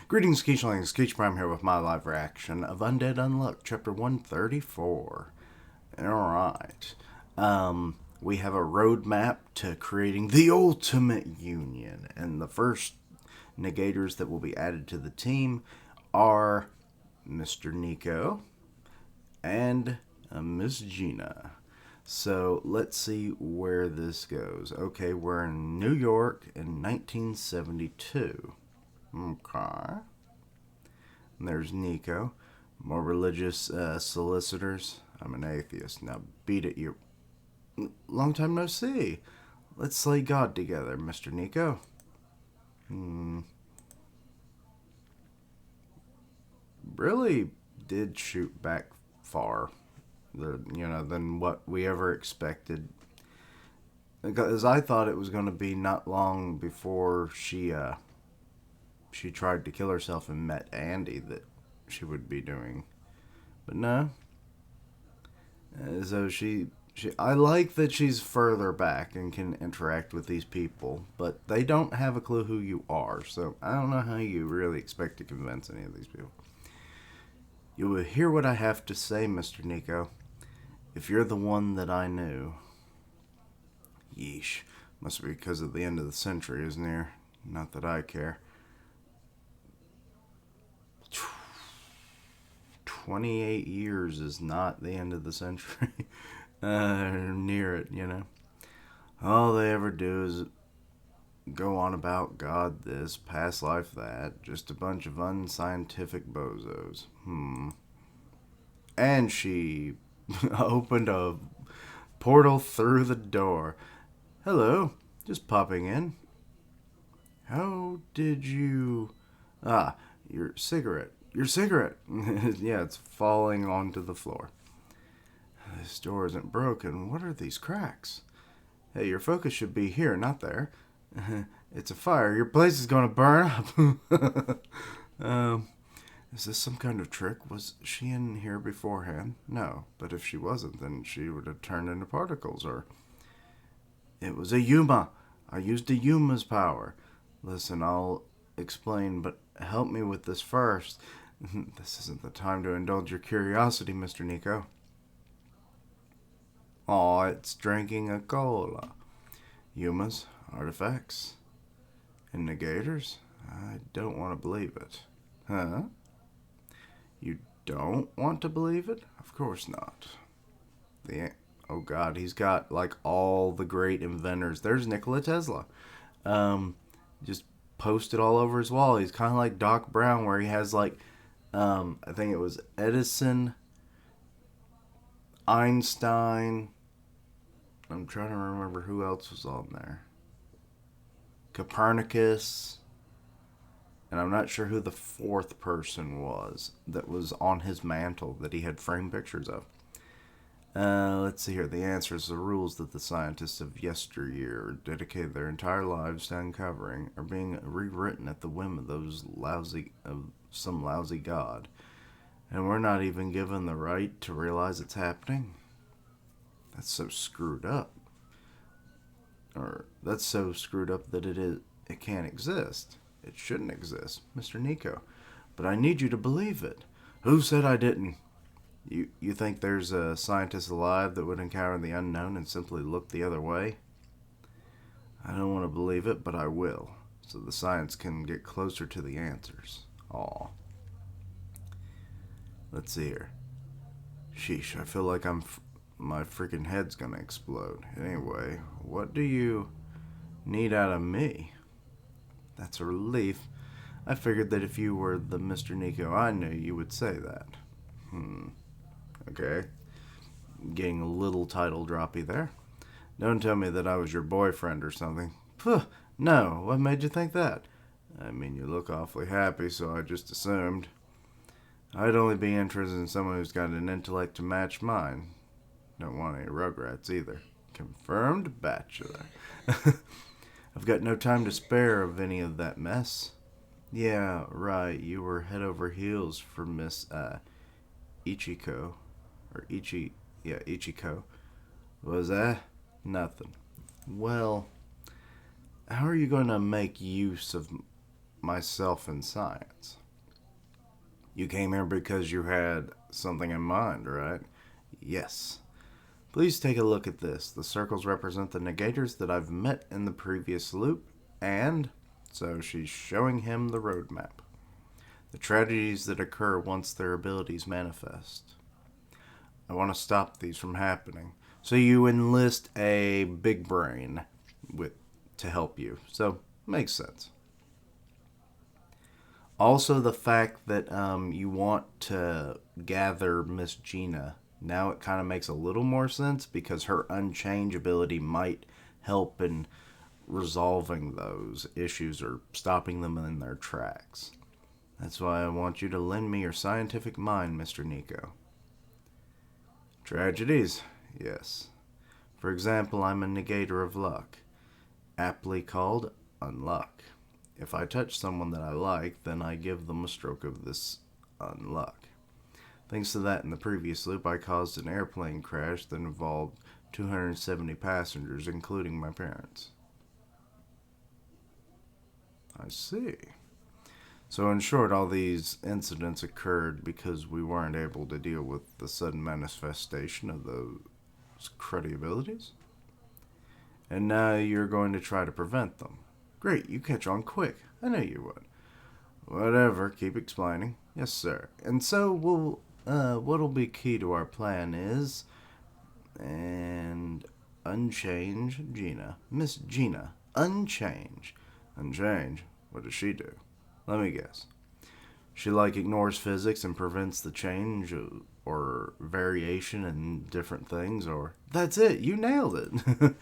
Greetings, Keechlings. Keech Prime here with my live reaction of Undead Unluck, Chapter 134. Alright. We have a roadmap to creating the ultimate union. And the first negators that will be added to the team are Mr. Nico and Miss Gina. So let's see where this goes. Okay, we're in New York in 1972. Okay. And there's Nico. More religious solicitors. I'm an atheist. Now beat it, you. Long time no see. Let's slay God together, Mr. Nico. Really did shoot back far. Than what we ever expected. Because I thought it was going to be not long before she tried to kill herself and met Andy that she would be doing. But no. So I like that she's further back and can interact with these people, but they don't have a clue who you are, so I don't know how you really expect to convince any of these people. You will hear what I have to say, Mr. Nico. If you're the one that I knew. Yeesh. Must be because of the end of the century is near. Not that I care. 28 years is not the end of the century. Near it, All they ever do is go on about God this, past life that. Just a bunch of unscientific bozos. And she opened a portal through the door. Hello, just popping in. How did you... your cigarette. Your cigarette. Yeah, it's falling onto the floor. This door isn't broken. What are these cracks? Hey, your focus should be here, not there. It's a fire. Your place is going to burn up. Is this some kind of trick? Was she in here beforehand? No, but if she wasn't, then she would have turned into particles, or... It was a Yuma. I used a Yuma's power. Listen, I'll explain, but help me with this first. This isn't the time to indulge your curiosity, Mr. Nico. Aw, it's drinking a cola. Yumas, artifacts, and negators? I don't want to believe it. Huh? You don't want to believe it? Of course not. Oh God, he's got like all the great inventors. There's Nikola Tesla. Just posted all over his wall. He's kind of like Doc Brown, where he has like, I think it was Edison, Einstein. I'm trying to remember who else was on there. Copernicus. And I'm not sure who the fourth person was that was on his mantle that he had framed pictures of. Let's see here. The answers, the rules that the scientists of yesteryear dedicated their entire lives to uncovering are being rewritten at the whim of some lousy god. And we're not even given the right to realize it's happening. That's so screwed up. Or that's so screwed up that it can't exist. It shouldn't exist, Mr. Nico. But I need you to believe it. Who said I didn't? You think there's a scientist alive that would encounter the unknown and simply look the other way? I don't want to believe it, but I will, so the science can get closer to the answers. Aw. Let's see here. Sheesh, I feel like my freaking head's gonna explode. Anyway, what do you need out of me? That's a relief. I figured that if you were the Mr. Nico I knew, you would say that. Okay. Getting a little title droppy there. Don't tell me that I was your boyfriend or something. Phew, no, what made you think that? I mean, you look awfully happy, so I just assumed. I'd only be interested in someone who's got an intellect to match mine. Don't want any rugrats either. Confirmed bachelor. I've got no time to spare of any of that mess. Yeah, right, you were head over heels for Miss, Ichiko. Or Ichiko. Was that? Nothing. Well, how are you going to make use of myself in science. You came here because you had something in mind, right? Yes. Please take a look at this. The circles represent the negators that I've met in the previous loop, and so she's showing him the roadmap. The tragedies that occur once their abilities manifest. I want to stop these from happening. So you enlist a big brain with to help you. So makes sense. Also, the fact that you want to gather Miss Gina, now it kind of makes a little more sense because her unchange ability might help in resolving those issues or stopping them in their tracks. That's why I want you to lend me your scientific mind, Mr. Nico. Tragedies? Yes. For example, I'm a negator of luck, aptly called unluck. If I touch someone that I like, then I give them a stroke of this unluck. Thanks to that, in the previous loop, I caused an airplane crash that involved 270 passengers, including my parents. I see. So, in short, all these incidents occurred because we weren't able to deal with the sudden manifestation of those cruddy abilities? And now you're going to try to prevent them. Great, you catch on quick. I knew you would. Whatever, keep explaining. Yes, sir. And so what'll be key to our plan is, and unchange Gina. Miss Gina, unchange. Unchange? What does she do? Let me guess. She ignores physics and prevents the change or variation in different things, or that's it, you nailed it.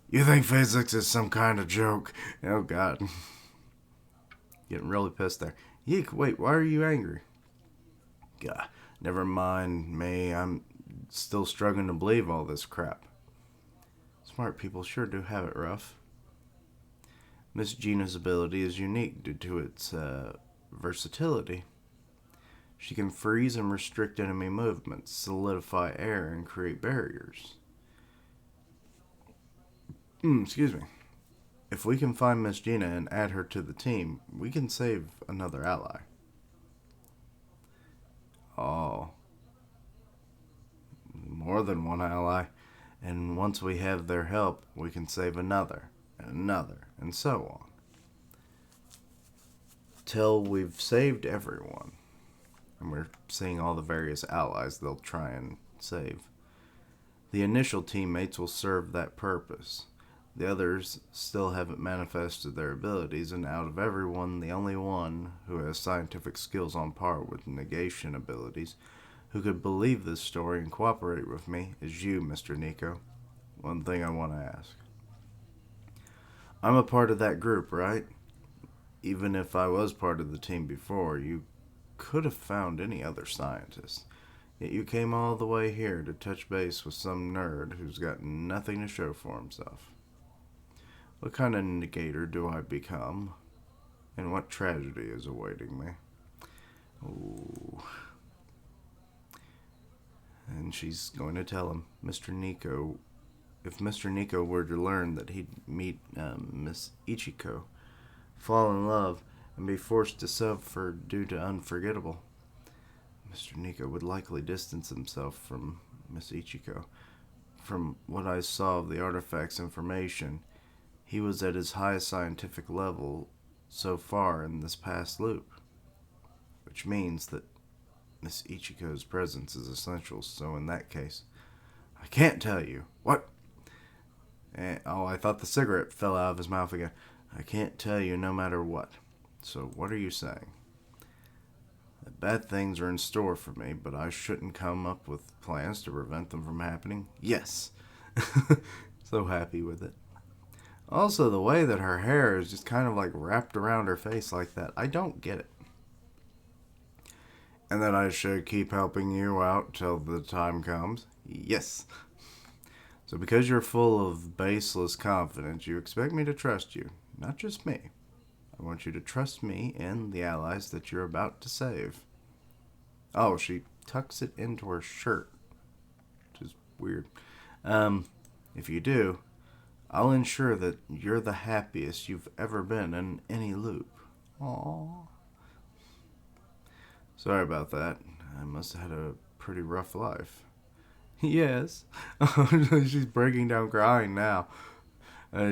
You think physics is some kind of joke? Oh, God. Getting really pissed there. Yeek, wait, why are you angry? God, never mind me. I'm still struggling to believe all this crap. Smart people sure do have it rough. Miss Gina's ability is unique due to its versatility. She can freeze and restrict enemy movements, solidify air, and create barriers. Excuse me. If we can find Miss Gina and add her to the team, we can save another ally. Oh, more than one ally. And once we have their help, we can save another, and another, and so on. Till we've saved everyone. And we're seeing all the various allies they'll try and save. The initial teammates will serve that purpose. The others still haven't manifested their abilities, and out of everyone, the only one who has scientific skills on par with negation abilities, who could believe this story and cooperate with me, is you, Mr. Nico. One thing I want to ask. I'm a part of that group, right? Even if I was part of the team before, you could have found any other scientist. Yet you came all the way here to touch base with some nerd who's got nothing to show for himself. What kind of negator do I become? And what tragedy is awaiting me? Ooh. And she's going to tell him, Mr. Nico, if Mr. Nico were to learn that he'd meet Miss Ichiko, fall in love, and be forced to suffer due to unforgettable, Mr. Nico would likely distance himself from Miss Ichiko. From what I saw of the artifact's information, he was at his highest scientific level so far in this past loop, which means that Miss Ichiko's presence is essential. So in that case, I can't tell you. What? I thought the cigarette fell out of his mouth again. I can't tell you no matter what. So what are you saying? That bad things are in store for me, but I shouldn't come up with plans to prevent them from happening? Yes. So happy with it. Also, the way that her hair is just kind of wrapped around her face like that, I don't get it. And that I should keep helping you out till the time comes? Yes. So because you're full of baseless confidence, you expect me to trust you, not just me. I want you to trust me and the allies that you're about to save. Oh, she tucks it into her shirt, which is weird. If you do, I'll ensure that you're the happiest you've ever been in any loop. Aww. Sorry about that. I must have had a pretty rough life. Yes. She's breaking down crying now.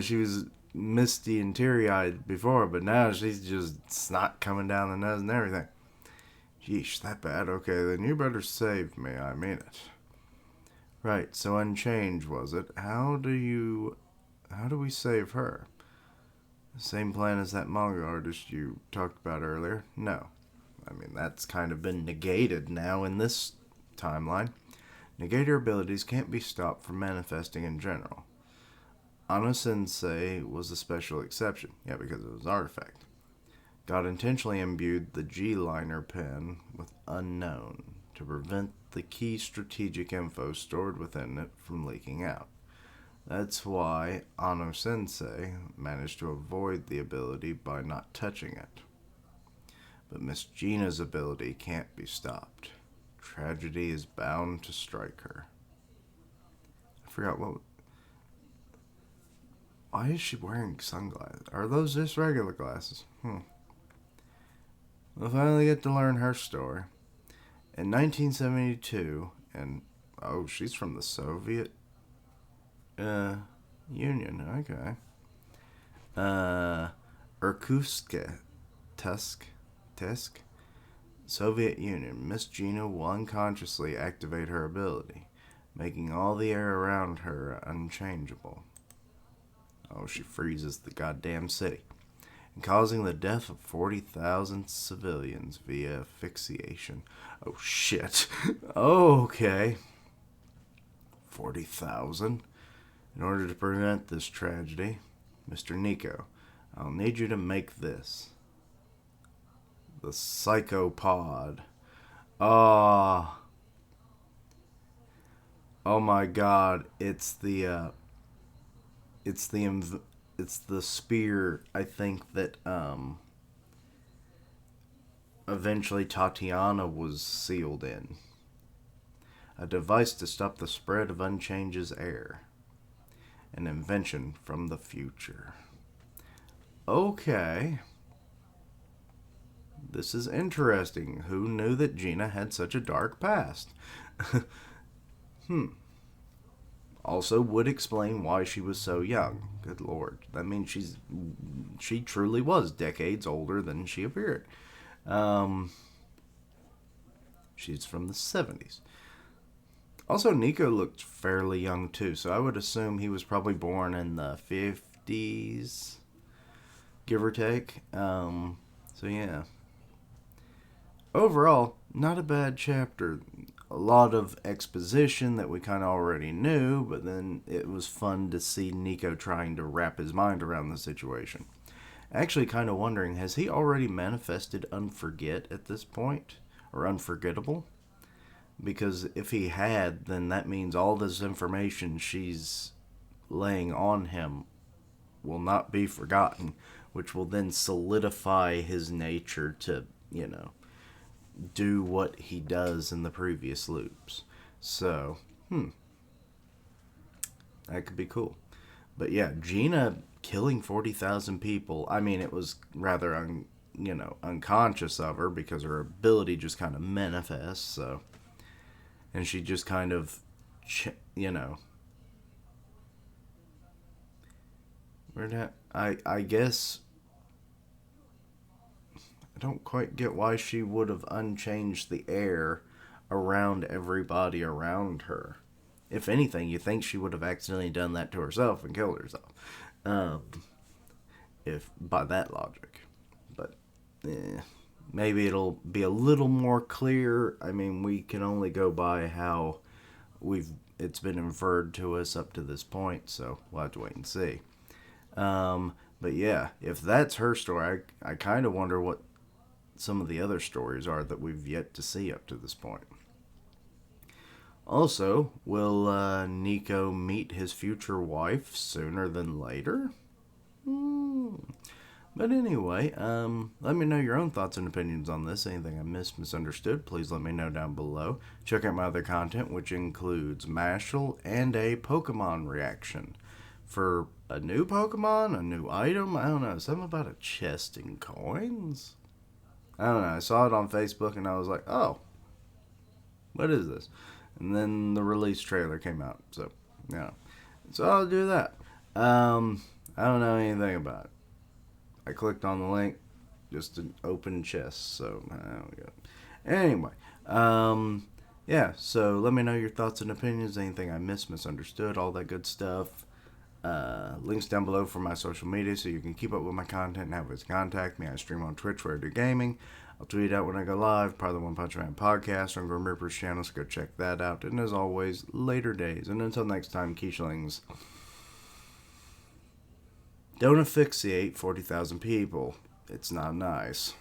She was misty and teary eyed before, but now she's just snot coming down the nose and everything. Yeesh, that bad? Okay, then you better save me. I mean it. Right, so Unchanged was it? How do we save her? Same plan as that manga artist you talked about earlier? No. I mean, that's kind of been negated now in this timeline. Negator abilities can't be stopped from manifesting in general. Ano Sensei was a special exception. Yeah, because it was an artifact. God intentionally imbued the G-liner pen with unknown to prevent the key strategic info stored within it from leaking out. That's why Ano Sensei managed to avoid the ability by not touching it. But Miss Gina's ability can't be stopped. Tragedy is bound to strike her. I forgot what... Why is she wearing sunglasses? Are those just regular glasses? We'll finally get to learn her story. In 1972, and... Oh, she's from the Soviet... Union, okay. Irkutsk, Tusk, Soviet Union. Miss Gina will unconsciously activate her ability, making all the air around her unchangeable. Oh, she freezes the goddamn city, and causing the death of 40,000 civilians via asphyxiation. Oh, shit. Oh, okay. 40,000? In order to prevent this tragedy, Mr. Nico, I'll need you to make this. The Psychopod. Oh. Oh my god, it's the spear, I think, that eventually Tatiana was sealed in. A device to stop the spread of Unchange's air. An invention from the future. Okay. This is interesting. Who knew that Gina had such a dark past? Also would explain why she was so young. Good lord. That means she truly was decades older than she appeared. She's from the 70s. Also, Nico looked fairly young too, so I would assume he was probably born in the 50s, give or take. So yeah. Overall, not a bad chapter. A lot of exposition that we kind of already knew, but then it was fun to see Nico trying to wrap his mind around the situation. Actually, kind of wondering, has he already manifested Unforget at this point? Or Unforgettable? Because if he had, then that means all this information she's laying on him will not be forgotten, which will then solidify his nature to, do what he does in the previous loops. So, that could be cool. But yeah, Gina killing 40,000 people, I mean, it was rather, unconscious of her because her ability just kind of manifests, so... And she just kind of, I guess, I don't quite get why she would have unchanged the air around everybody around her. If anything, you think she would have accidentally done that to herself and killed herself. If by that logic. But, maybe it'll be a little more clear. I mean, we can only go by how it's been inferred to us up to this point, so we'll have to wait and see. But yeah, if that's her story, I kind of wonder what some of the other stories are that we've yet to see up to this point. Also, will Nico meet his future wife sooner than later? But anyway, let me know your own thoughts and opinions on this. Anything I misunderstood, please let me know down below. Check out my other content, which includes Mashal and a Pokemon reaction for a new Pokemon, a new item. I don't know, something about a chest and coins. I don't know. I saw it on Facebook and I was like, oh, what is this? And then the release trailer came out. So, yeah. So I'll do that. I don't know anything about it. I clicked on the link, just an open chest. So, anyway. Yeah, so let me know your thoughts and opinions, anything I missed, misunderstood, all that good stuff. Links down below for my social media so you can keep up with my content and have ways to contact me. I stream on Twitch where I do gaming. I'll tweet out when I go live, part of the One Punch Man podcast on Grim Reaper's channel, so go check that out. And as always, later days. And until next time, Quiche-lings, don't asphyxiate 40,000 people. It's not nice.